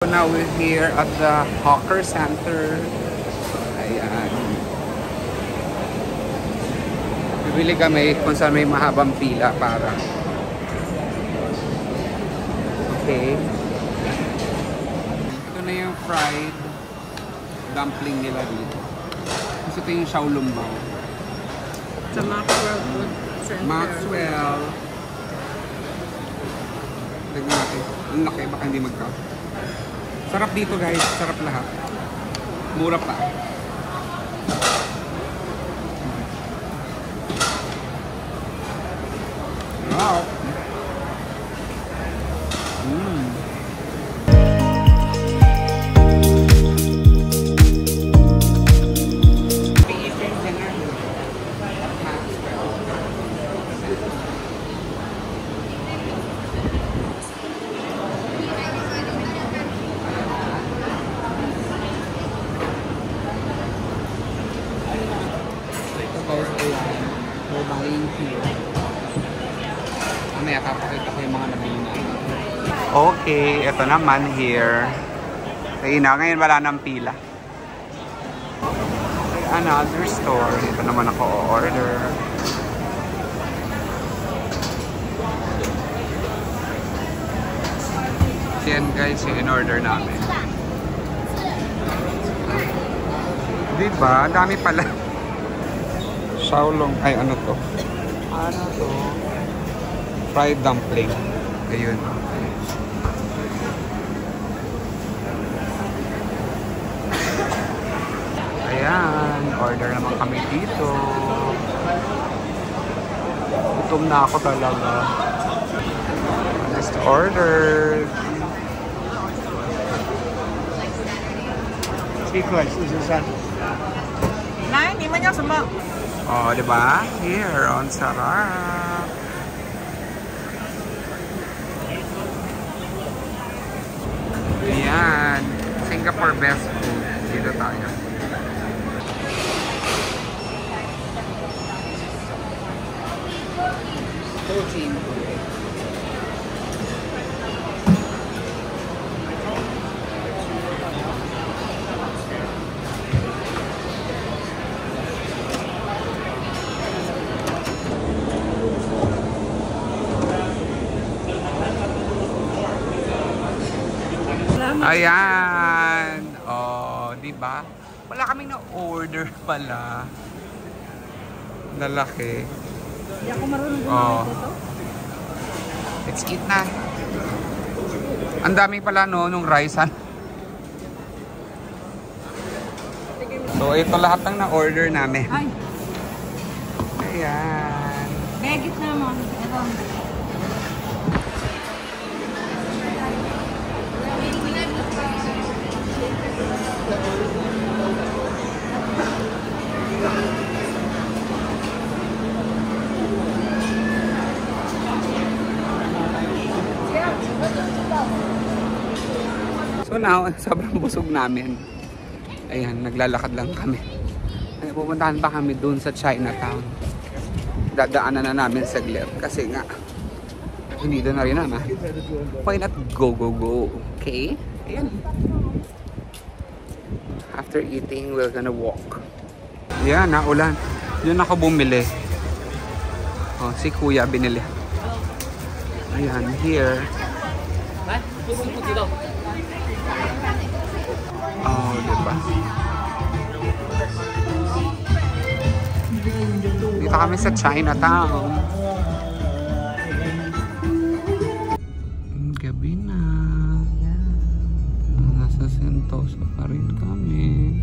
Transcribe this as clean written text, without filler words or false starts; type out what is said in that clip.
Now we're here at the Hawker Center. Ayan. Bibili kami kung saan may mahabang pila para. Okay. Ito na yung fried dumpling nila dito. Kasi ito yung xiaolongbao. Sa Maxwell Food Center. Maxwell. Tignan natin. Ang laki, baka hindi magka. Sarap dito guys, sarap lahat. Mura pa. Wow. We're buying here. Mamaya kapakita ko yung mga nabili na. Okay, ito naman here. Ayun na, ngayon wala nang pila. Okay, another store. Ito naman ako order. Yan guys, yung in-order namin. Diba? Dami pala. Xiaolong, ay ano to? Ano to? Fried dumpling. Ayun. Ayan, order naman kami dito. Gutom na ako talaga. Just ordered. Sequence, is that? Nay, hindi man niya sama. Oh, di ba? Here, on sarap. Ayan. Singapore best food. Dito tayo. Protein. Ayan. Oh, di ba? Wala kaming na-order pala. Lalaki. Hindi ako marunong gumawa dito. Let's eat na. Ang dami pala no, nung rice. So, ito lahat ng na-order namin. Ay, Ayan. begit na mo. Ito. So now, sobrang busog namin. Ayan, naglalakad lang kami. Ay, pupuntahan pa kami dun sa Chinatown. Dadaanan na namin saglit. Kasi nga, hindi doon na rin naman. Why not go, go, go? Okay? Ayan. After eating, we're gonna walk. Yan, naulan. Yun ako bumili. Oh, si Kuya binili. Ayan, here. Oh, diba? Dito kami sa Chinatown. Gabi na. Nasa Sentosa pa rin kami.